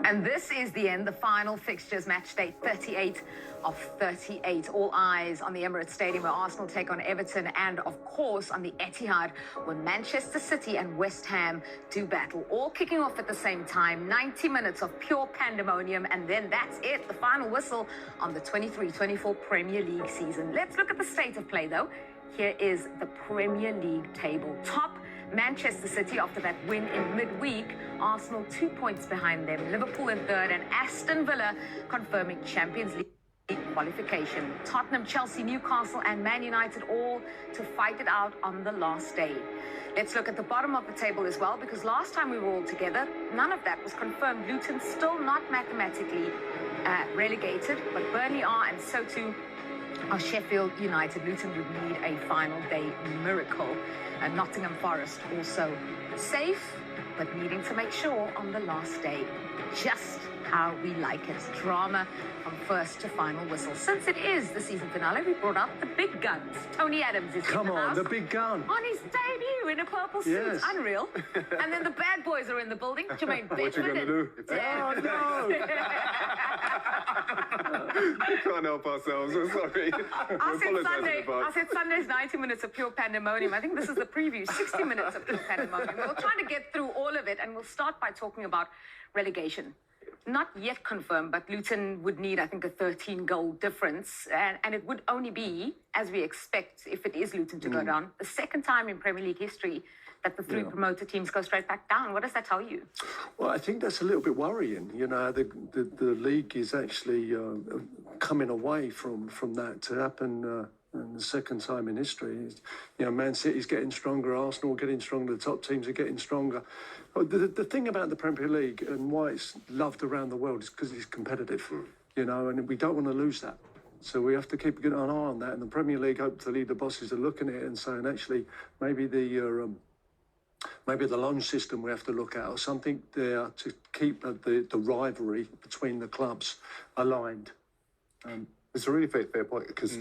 And this is the end, the final fixtures, match day 38 of 38. All eyes on the Emirates Stadium where Arsenal take on Everton, and of course on the Etihad where Manchester City and West Ham do battle. All kicking off at the same time, 90 minutes of pure pandemonium, and then that's it, the final whistle on the 23-24 Premier League season. Let's look at the state of play though. Here is the Premier League table. Top Manchester City after that win in midweek. Arsenal 2 points behind them. Liverpool in third, and Aston Villa confirming Champions League qualification. Tottenham, Chelsea, Newcastle and Man United all to fight it out on the last day. Let's look at the bottom of the table as well, because last time we were all together, none of that was confirmed. Luton still not mathematically relegated, but Burnley are, and so too are Sheffield United. Luton would need a final day miracle. And Nottingham Forest also safe, but needing to make sure on the last day just how we like it. Drama from first to final whistle. Since it is the season finale, we brought out the big guns. Tony Adams is Come in the on, house. the big gun. On his debut in a purple suit. Yes. Unreal. And then the bad boys are in the building. Jermaine Benjamin. What you gonna do? Oh, no. We can't help ourselves. I'm sorry. I said Sunday's 90 minutes of pure pandemonium. I think this is the preview, 60 minutes of pure pandemonium. We'll try to get through all of it, and we'll start by talking about relegation. Not yet confirmed, but Luton would need, I think, a 13-goal difference. And it would only be, as we expect, if it is Luton to go down, the second time in Premier League history that the three promoted teams go straight back down. What does that tell you? Well, I think that's a little bit worrying. You know, the league is actually coming away from that to happen and the second time in history. You know, Man City's getting stronger, Arsenal getting stronger, the top teams are getting stronger. The thing about the Premier League and why it's loved around the world is because it's competitive, you know, and we don't want to lose that. So we have to keep an eye on that. And the Premier League, hopefully the bosses are looking at it and saying, actually, maybe the loan system we have to look at, or something there to keep the rivalry between the clubs aligned. It's a really fair point, because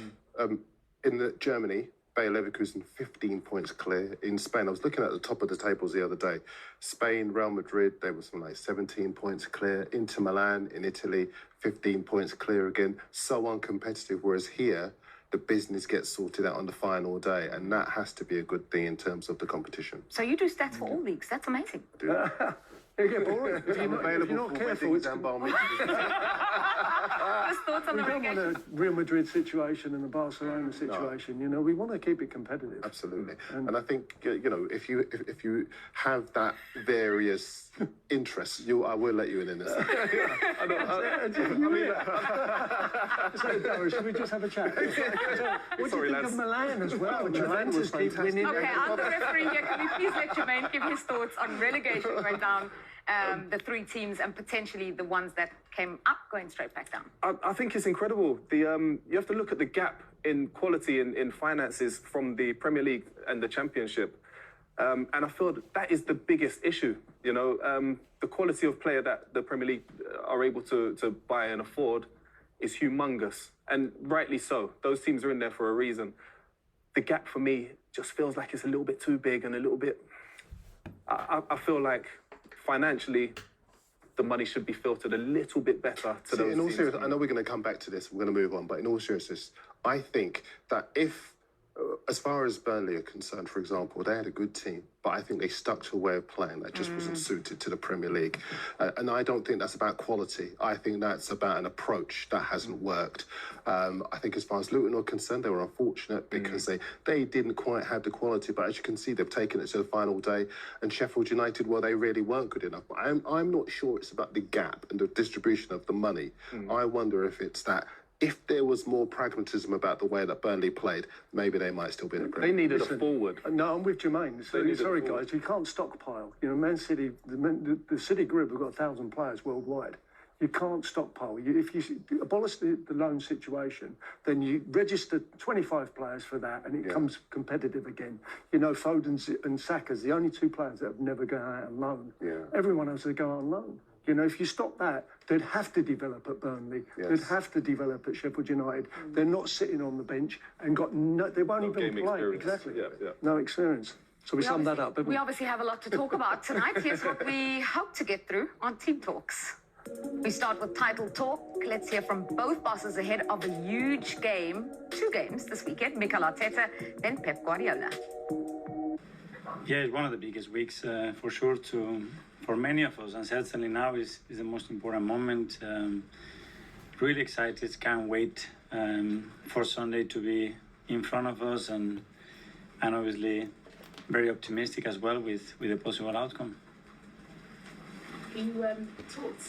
in Germany, Bayer Leverkusen 15 points clear. In Spain, I was looking at the top of the tables the other day. Spain, Real Madrid, they were something like 17 points clear. Inter Milan in Italy, 15 points clear again. So uncompetitive, whereas here, the business gets sorted out on the final day, and that has to be a good thing in terms of the competition. So you do stats for all leagues. That's amazing. It get boring. If I'm available for careful, weddings and bar mitzvahs. Just thoughts on we the don't want relegation? a Real Madrid situation and a Barcelona situation. You know, we want to keep it competitive. Absolutely. And I think, you know, if you have that various interests, I will let you in this. So, Darren, should we just have a chat? What do you think of Milan as well? Juventus keep winning. Okay, I'm the referee here. Can we please let Jermaine give his thoughts on relegation going down, the three teams and potentially the ones that came up going straight back down? I think it's incredible. You have to look at the gap in quality in finances from the Premier League and the Championship. And I feel that is the biggest issue. You know, the quality of player that the Premier League are able to buy and afford is humongous, and rightly so. Those teams are in there for a reason. The gap for me just feels like it's a little bit too big and a little bit... I feel like financially, the money should be filtered a little bit better to those In all teams. seriousness, I know we're going to come back to this, we're going to move on, but in all seriousness, I think that if, as far as Burnley are concerned, for example, they had a good team, but I think they stuck to a way of playing that just wasn't suited to the Premier League. And I don't think that's about quality. I think that's about an approach that hasn't worked. I think as far as Luton are concerned, they were unfortunate because they didn't quite have the quality, but as you can see, they've taken it to the final day. And Sheffield United, well, they really weren't good enough. But I'm not sure it's about the gap and the distribution of the money. I wonder if it's that if there was more pragmatism about the way that Burnley played, maybe they might still be in the Premier They League. needed a forward. No, I'm with Jermaine. Sorry, guys, we can't stockpile. You know, Man City, the City group have got 1,000 players worldwide. You can't stockpile. If you abolish the loan situation, then you register 25 players for that, and it becomes competitive again. You know, Foden and Saka's the only two players that have never gone out on loan. Yeah. Everyone else has go out on loan. You know, if you stop that, they'd have to develop at Burnley. Yes. They'd have to develop at Sheffield United. They're not sitting on the bench and they won't even game play. experience. Exactly. Yeah. No experience. So we sum that up. We obviously have a lot to talk about tonight. Here's what we hope to get through on Team Talks. We start with title talk. Let's hear from both bosses ahead of a huge game, 2 games this weekend, Mikel Arteta, then Pep Guardiola. Yeah, it's one of the biggest weeks for sure for many of us, and certainly now is the most important moment. Really excited, can't wait for Sunday to be in front of us, and obviously very optimistic as well with a possible outcome. You talked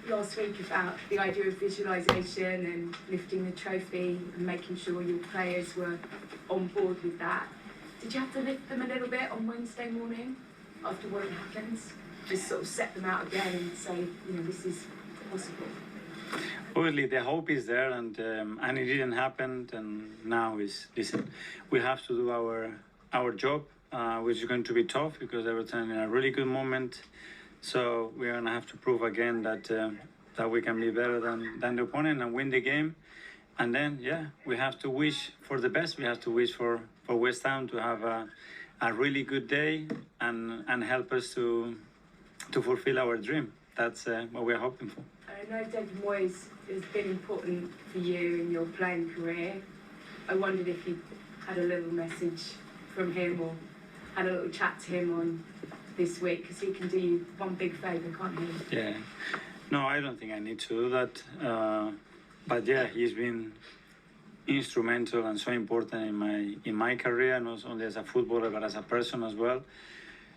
last week about the idea of visualisation and lifting the trophy and making sure your players were on board with that. Did you have to lift them a little bit on Wednesday morning after what had happened? Just sort of set them out again and say, you know, this is possible? Obviously, the hope is there, and it didn't happen. And now listen, we have to do our job, which is going to be tough because Everton in a really good moment. So we're gonna have to prove again that we can be better than the opponent and win the game. And then, yeah, we have to wish for the best. We have to wish for West Ham to have a really good day and help us to fulfill our dream. That's what we're hoping for. I know David Moyes has been important for you in your playing career. I wondered if you had a little message from him or had a little chat to him on this week, because he can do you one big favour, can't he? Yeah. No, I don't think I need to do that. But yeah, he's been instrumental and so important in my career, not only as a footballer but as a person as well.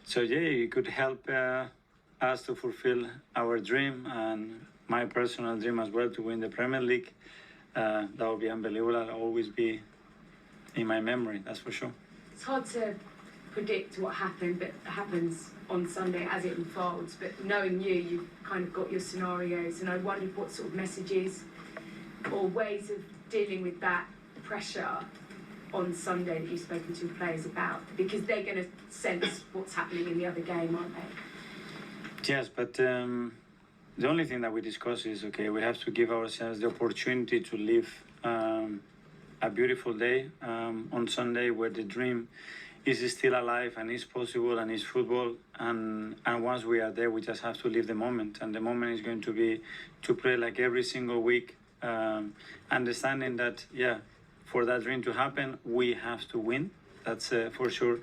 So yeah, he could help us to fulfill our dream and my personal dream as well, to win the Premier League. That would be unbelievable. I'll always be in my memory, that's for sure. It's hard to predict what happens on Sunday as it unfolds, but knowing you've kind of got your scenarios, and I wondered what sort of messages or ways of dealing with that pressure on Sunday that you've spoken to players about, because they're going to sense what's happening in the other game, aren't they? Yes, but the only thing that we discuss is, okay, we have to give ourselves the opportunity to live a beautiful day on Sunday, where the dream is still alive and is possible and is football. And once we are there, we just have to live the moment. And the moment is going to be to play like every single week, understanding that, yeah, for that dream to happen, we have to win. That's for sure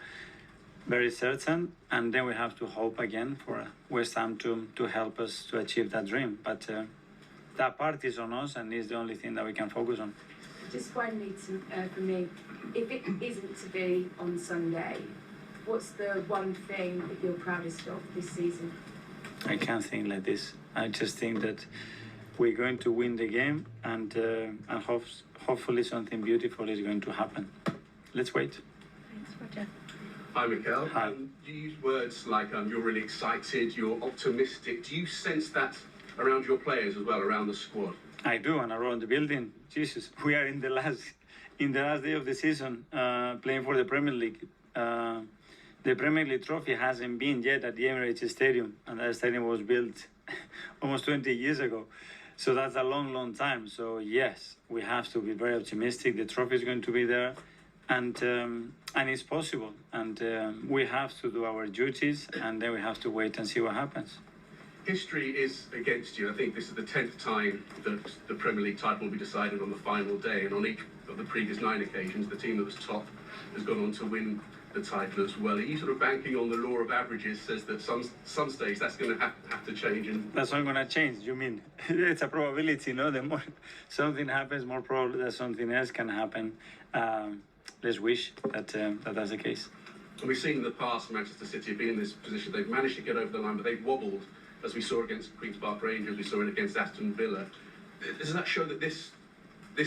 very certain. And then we have to hope again for West Ham to help us to achieve that dream. But that part is on us, and is the only thing that we can focus on. Just finally, for me, if it isn't to be on Sunday, what's the one thing that you're proudest of this season? I can't think like this. I just think that we're going to win the game, and hopefully something beautiful is going to happen. Let's wait. Thanks, Roger. Hi, Mikel. Hi. You use words like you're really excited, you're optimistic. Do you sense that around your players as well, around the squad? I do, and around the building. Jesus, we are in the last day of the season, playing for the Premier League. The Premier League trophy hasn't been yet at the Emirates Stadium, and that stadium was built almost 20 years ago. So that's a long, long time. So yes, we have to be very optimistic. The trophy is going to be there, and it's possible. And we have to do our duties, and then we have to wait and see what happens. History is against you. I think this is the 10th time that the Premier League title will be decided on the final day, and on each of the previous 9 occasions, the team that was top has gone on to win the title as well. Are you sort of banking on the law of averages, says that some stage that's going to have to change? And that's not going to change, you mean? It's a probability, no? The more something happens, more probably that something else can happen. Let's wish that that's the case. And we've seen in the past Manchester City be in this position. They've managed to get over the line, but they've wobbled, as we saw against Queen's Park Rangers, we saw it against Aston Villa. Does that show that this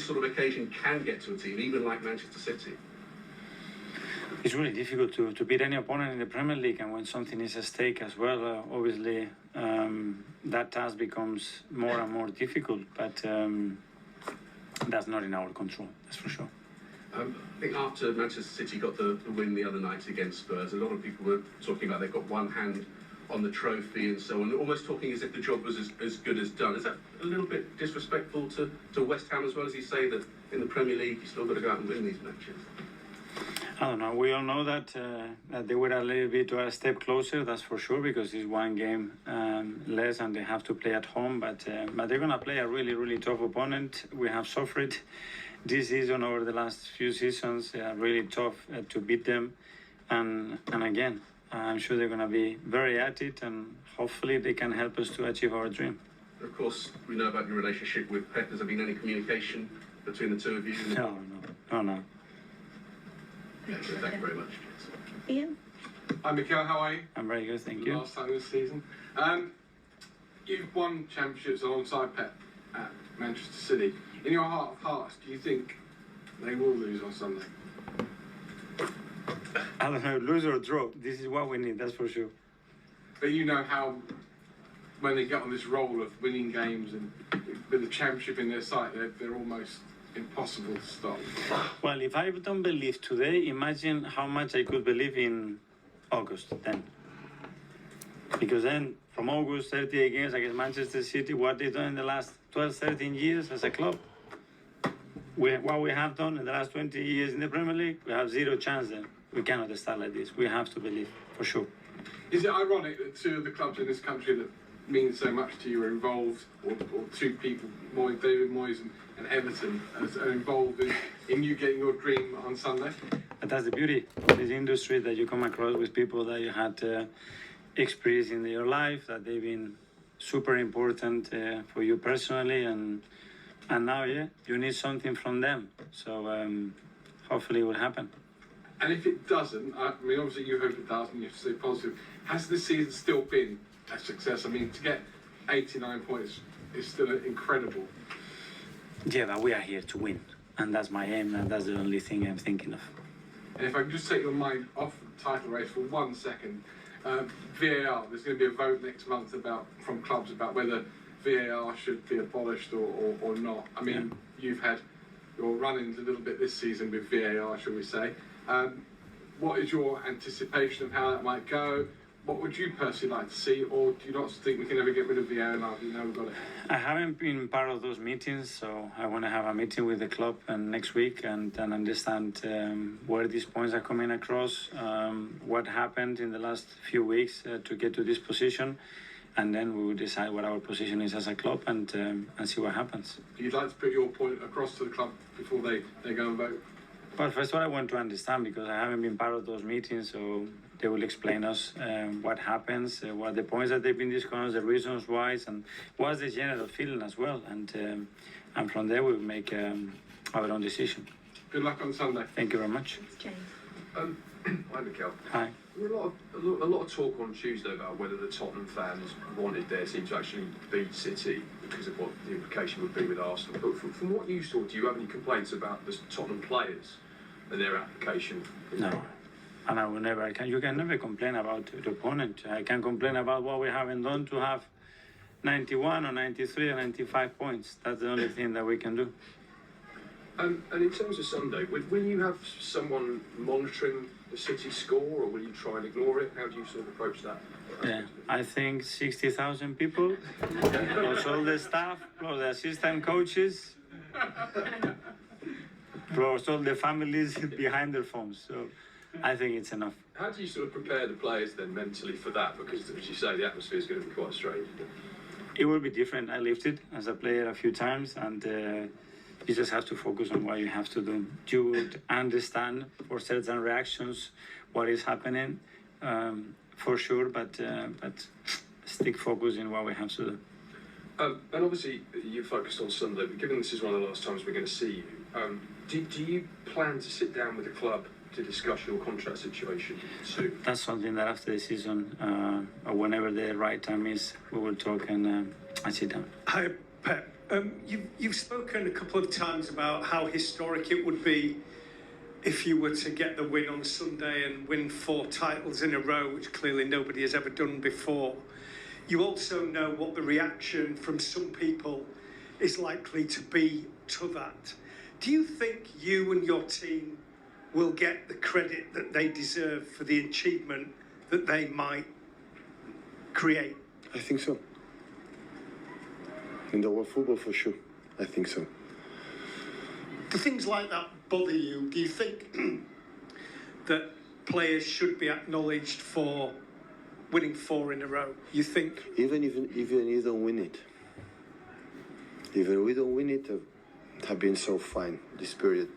sort of occasion can get to a team, even like Manchester City? It's really difficult to beat any opponent in the Premier League, and when something is at stake as well, obviously that task becomes more and more difficult, but that's not in our control, that's for sure. I think after Manchester City got the win the other night against Spurs, a lot of people were talking about they've got one hand on the trophy and so on, almost talking as if the job was as good as done. Is that a little bit disrespectful to West Ham as well, as you say that in the Premier League you still got to go out and win these matches? I don't know. We all know that they were a little bit a step closer. That's for sure, because it's one game less, and they have to play at home. But they're gonna play a really, really tough opponent. We have suffered this season over the last few seasons. Really tough to beat them, and again, I'm sure they're gonna be very at it, and hopefully they can help us to achieve our dream. Of course, we know about your relationship with Pep. Has there been any communication between the two of you? No. Yeah, so thank you very much. Ian? Hi, Mikel, how are you? I'm very good, thank you. Last time this season. You've won championships alongside Pep at Manchester City. In your heart of hearts, do you think they will lose on Sunday? I don't know, lose or draw. This is what we need, that's for sure. But you know how, when they get on this roll of winning games and with the championship in their sight, they're almost impossible to stop. Well, if I don't believe today, imagine how much I could believe in August then. Because then, from August, 38 games against Manchester City, what they've done in the last 12, 13 years as a club, what we have done in the last 20 years in the Premier League, we have zero chance then. We cannot start like this. We have to believe, for sure. Is it ironic that two of the clubs in this country that mean so much to you are involved, or two people, David Moyes and Everton, are involved in you getting your dream on Sunday? But that's the beauty of this industry, that you come across with people that you had experience in your life, that they've been super important for you personally, and now, yeah, you need something from them. So hopefully it will happen. And if it doesn't, I mean, obviously you hope it does and you have to stay positive. Has this season still been a success? I mean, to get 89 points is still incredible. Yeah, but we are here to win, and that's my aim, and that's the only thing I'm thinking of. And if I can just take your mind off the title race for 1 second, VAR, there's going to be a vote next month from clubs about whether VAR should be abolished or not. I mean, You've had your run-ins a little bit this season with VAR, shall we say. What is your anticipation of how that might go? What would you personally like to see, or do you not think we can ever get rid of VAR now? You know we've got it. I haven't been part of those meetings, so I want to have a meeting with the club next week and understand where these points are coming across, what happened in the last few weeks to get to this position, and then we will decide what our position is as a club and see what happens. You'd like to put your point across to the club before they go and vote? Well, first of all, I want to understand, because I haven't been part of those meetings, so they will explain us what happens, what the points that they've been discussed, the reasons why, and what's the general feeling as well. And from there, we'll make our own decision. Good luck on Sunday. Thank you very much. It's James. Hi, Mikel. Hi. There were a lot of talk on Tuesday about whether the Tottenham fans wanted their team to actually beat City because of what the implication would be with Arsenal. But from what you saw, do you have any complaints about the Tottenham players and their application? No. And I will never. You can never complain about the opponent. I can complain about what we haven't done to have 91 or 93 or 95 points. That's the only thing that we can do. And in terms of Sunday, will you have someone monitoring the City score, or will you try and ignore it? How do you sort of approach that? Yeah, I think 60,000 people, plus all the staff, plus the assistant coaches, plus all the families behind their phones. So I think it's enough. How do you sort of prepare the players then mentally for that? Because, as you say, the atmosphere is going to be quite strange. It will be different. I lived it as a player a few times, and you just have to focus on what you have to do. You would understand for certain reactions what is happening, for sure, but stick focused in what we have to do. And obviously, you focused on Sunday, but given this is one of the last times we're going to see you, do you plan to sit down with the club to discuss your contract situation soon? That's something that after the season, or whenever the right time is, we will talk and sit down. Hi, Pep. You've spoken a couple of times about how historic it would be if you were to get the win on Sunday and win 4 titles in a row, which clearly nobody has ever done before. You also know what the reaction from some people is likely to be to that. Do you think you and your team will get the credit that they deserve for the achievement that they might create? I think so. In the world football, for sure. I think so. Do things like that bother you? Do you think that players should be acknowledged for winning 4 in a row? You think? Even you don't win it. Even we don't win it, have been so fine this period.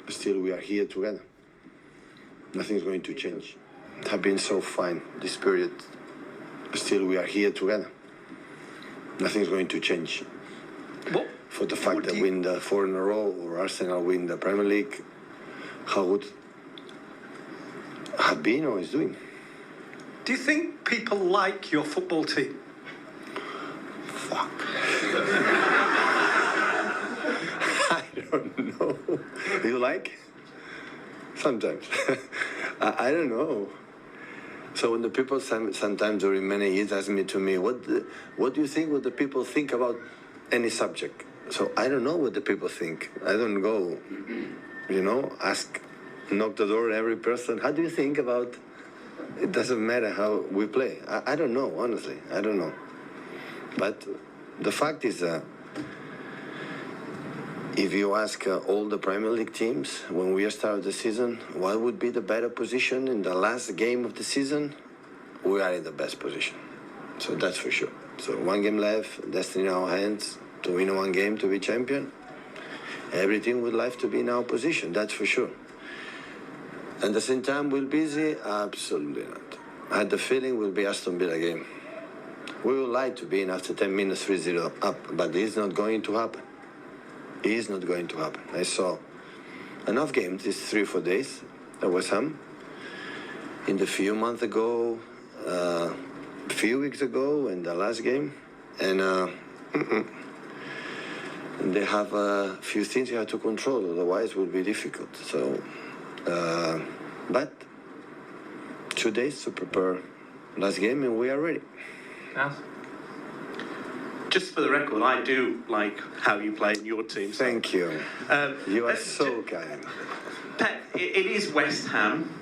Still, we are here together. Nothing's going to change. Have been so fine this period. Still, we are here together. Nothing's going to change. What? For the fact that win the 4 in a row or Arsenal win the Premier League, how would have been or is doing? Do you think people like your football team? Fuck. I don't know. Do you like? Sometimes. I don't know. So when the people sometimes during many years ask me, what do you think what the people think about any subject? So I don't know what the people think. I don't go, knock the door every person. How do you think about? It doesn't matter how we play. I don't know, honestly. I don't know. But the fact is, if you ask all the Premier League teams, when we start the season, what would be the better position in the last game of the season? We are in the best position. So that's for sure. So 1 game left, destiny in our hands, to win 1 game, to be champion. Everything would like to be in our position, that's for sure. At the same time, we're busy? Absolutely not. I had the feeling we'll be Aston Villa game. We would like to be in after 10 minutes 3-0 up, but it's not going to happen. It is not going to happen. I saw enough games these 3 or 4 days at West Ham. In the few months ago, a few weeks ago, in the last game, and they have a few things you have to control, otherwise it will be difficult. So, but 2 days to prepare last game, and we are ready. Yes. Just for the record, I do like how you play in your team. So. Thank you. You are so kind. Pep, it is West Ham.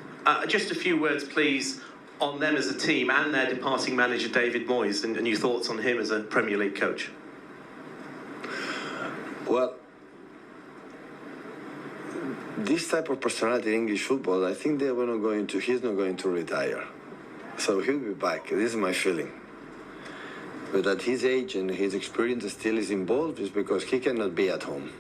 Just a few words, please, on them as a team and their departing manager, David Moyes, and your thoughts on him as a Premier League coach. Well, this type of personality in English football, I think he's not going to retire. So he'll be back. This is my feeling. But at his age and his experience still is involved is because he cannot be at home.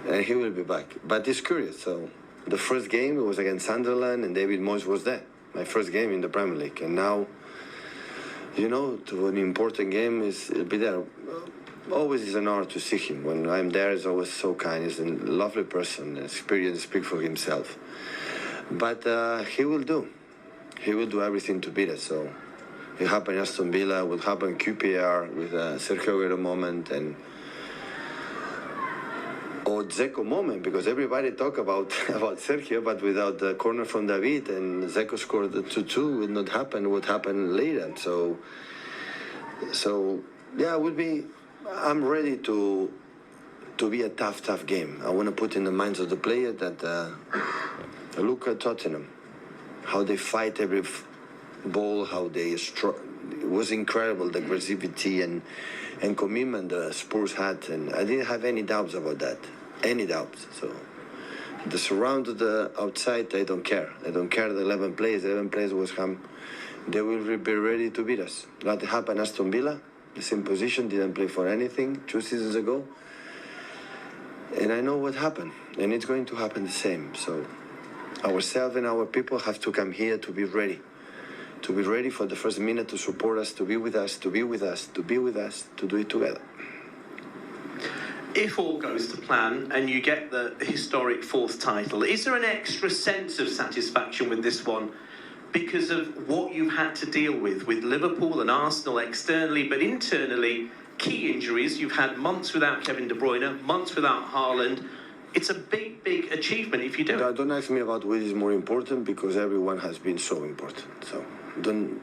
And he will be back. But it's curious. So the first game was against Sunderland and David Moyes was there. My first game in the Premier League. And now, to an important game, he'll be there. Always is an honor to see him. When I'm there, he's always so kind. He's a lovely person. Experience speaks for himself. But he will do. He will do everything to beat us. So it happened in Aston Villa, will happen QPR with Sergio Aguero moment or Dzeko moment, because everybody talk about Sergio, but without the corner from David and Dzeko scored the 2-2, would not happen what happened later. So yeah, it will be. I'm ready to be a tough game. I want to put in the minds of the player that look at Tottenham, how they fight every ball, how they it was incredible, the aggressivity and commitment the Spurs had, and I didn't have any doubts about that, any doubts. So the surround of the outside, I don't care. I don't care the 11 players West Ham, they will be ready to beat us. That happened Aston Villa, the same position, didn't play for anything 2 seasons ago. And I know what happened, and it's going to happen the same. So ourselves and our people have to come here to be ready. To be ready for the first minute, to support us, to be with us, to be with us, to be with us, to do it together. If all goes to plan and you get the historic 4th title, is there an extra sense of satisfaction with this one because of what you've had to deal with Liverpool and Arsenal externally, but internally, key injuries? You've had months without Kevin De Bruyne, months without Haaland. It's a big achievement if you do it. Don't ask me about which is more important, because everyone has been so important. So don't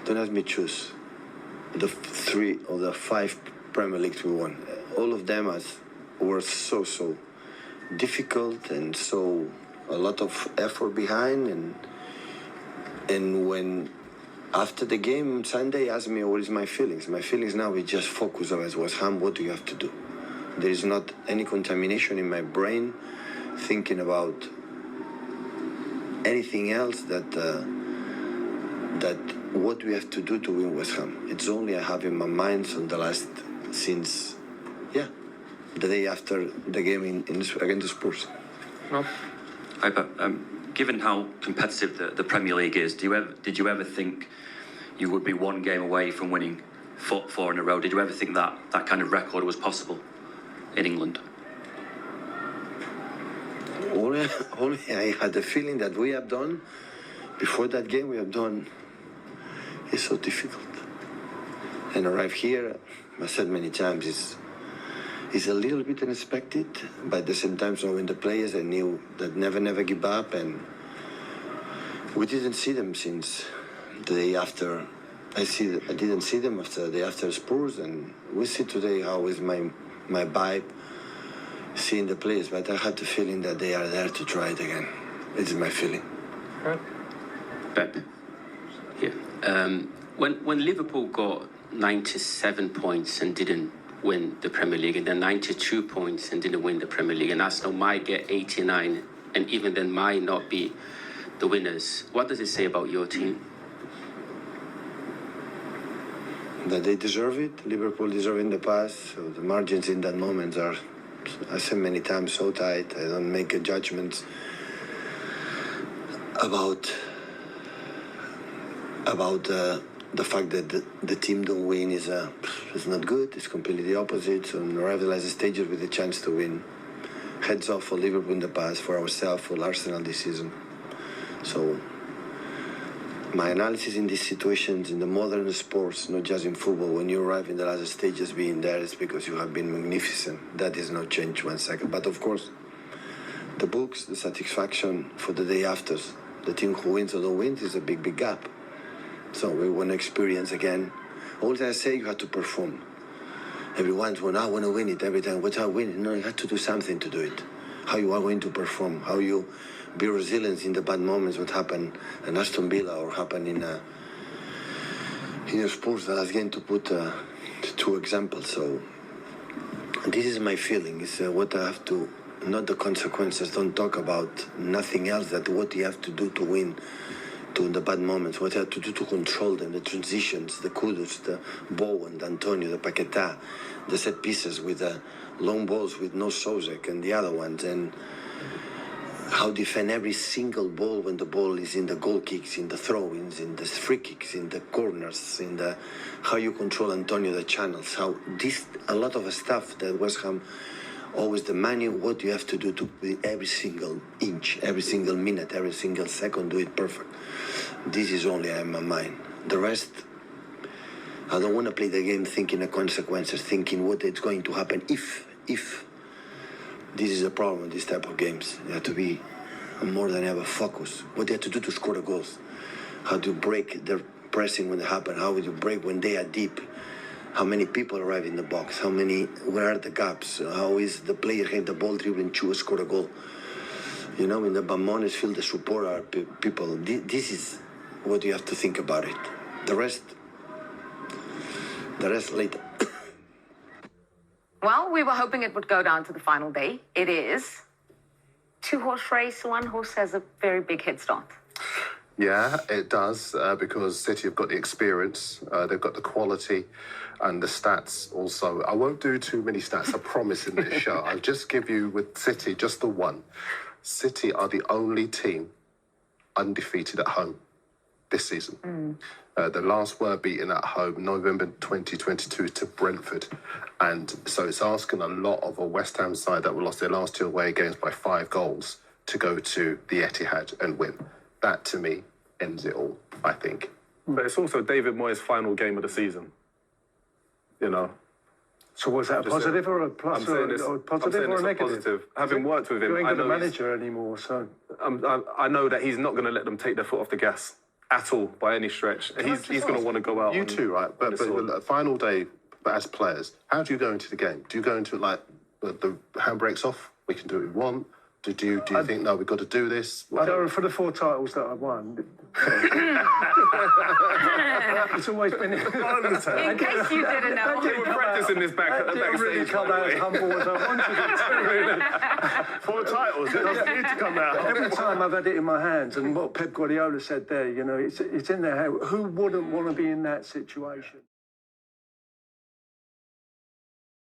ask me choose the 3 or the 5 Premier Leagues we won. All of them were so difficult and so a lot of effort behind. And when after the game on Sunday asked me what is my feelings. My feelings now is just focus on West Ham. What do you have to do? There is not any contamination in my brain thinking about anything else that what we have to do to win West Ham. It's only I have in my mind on the last since the day after the game against the Spurs. Rob? Hi, but given how competitive the Premier League is, did you ever think you would be one game away from winning four in a row? Did you ever think that kind of record was possible in England? Only I had the feeling that we have done, before that game we have done, is so difficult. And arrive here, I said many times, it's a little bit unexpected, but at the same time, knowing the players, I knew that never give up, and we didn't see them since the day after. I didn't see them after the day after Spurs, and we see today how is my vibe, seeing the players, but I had the feeling that they are there to try it again. It's my feeling. Pep. Yeah. When Liverpool got 97 points and didn't win the Premier League, and then 92 points and didn't win the Premier League, and Arsenal might get 89 and even then might not be the winners, what does it say about your team? That they deserve it. Liverpool deserve in the past. So the margins in that moment are, I said many times, so tight. I don't make a judgment about the fact that the team don't win is not good. It's completely the opposite. So arrival as stages with a chance to win. Heads off for Liverpool in the past, for ourselves, for Arsenal this season. So my analysis in these situations, in the modern sports, not just in football, when you arrive in the last stages being there, it's because you have been magnificent. That is not changed 1 second. But of course, the books, the satisfaction for the day after, the team who wins or don't win is a big gap. So we want to experience again. All I say, you have to perform. Everyone's I want to win it every time. What I win? No, you have to do something to do it. How you are going to perform, how you be resilient in the bad moments, what happened in Aston Villa or happened in Spurs the last game, to put two examples. So this is my feeling. It's what I have to, not the consequences. Don't talk about nothing else. That what you have to do to win, to in the bad moments. What you have to do to control them. The transitions, the kudos, the Bowen, the Antonio, the Paquetá, the set pieces with the long balls with no Sozek and the other ones, and how defend every single ball when the ball is in the goal kicks, in the throw-ins, in the free kicks, in the corners, in the how you control Antonio, the channels, how this a lot of stuff that West Ham always the manual, what you have to do to every single inch, every single minute, every single second, do it perfect. This is only in my mind. The rest, I don't want to play the game thinking the consequences, thinking what is going to happen if. This is a problem with this type of games. You have to be more than ever focused. What you have to do to score the goals. How to break their pressing when they happen. How would you break when they are deep. How many people arrive in the box. Where are the gaps. How is the player have the ball dribbling to score a goal. You know, in the Bamones field, the support are people. This is what you have to think about it. The rest later. Well, we were hoping it would go down to the final day. It is. 2-horse race. One horse has a very big head start. Yeah, it does, because City have got the experience, they've got the quality and the stats also. I won't do too many stats, I promise, in this show. I'll just give you, with City, just the one. City are the only team undefeated at home this season. The last were beaten at home, November 2022, to Brentford. And so it's asking a lot of a West Ham side that lost their last two away games by 5 goals to go to the Etihad and win. That, to me, ends it all, I think. But it's also David Moyes' final game of the season. You know? So was that a positive or a plus? Positive or a negative? Positive. Having worked with him, you ain't I got know a manager anymore, so... I know that he's not going to let them take their foot off the gas at all, by any stretch. He's going to want to go out. You too, right? But the final day, but as players, how do you go into the game? Do you go into it like the handbrake's off? We can do what we want. Do you think, no, we've got to do this? For the 4 titles that I won, it's always been... In case you didn't know. They were practicing this That didn't really come out as humble as I wanted it to. 4 titles, it doesn't need to come out. Every time I've had it in my hands, and what Pep Guardiola said there, you know, it's in their head. Who wouldn't want to be in that situation?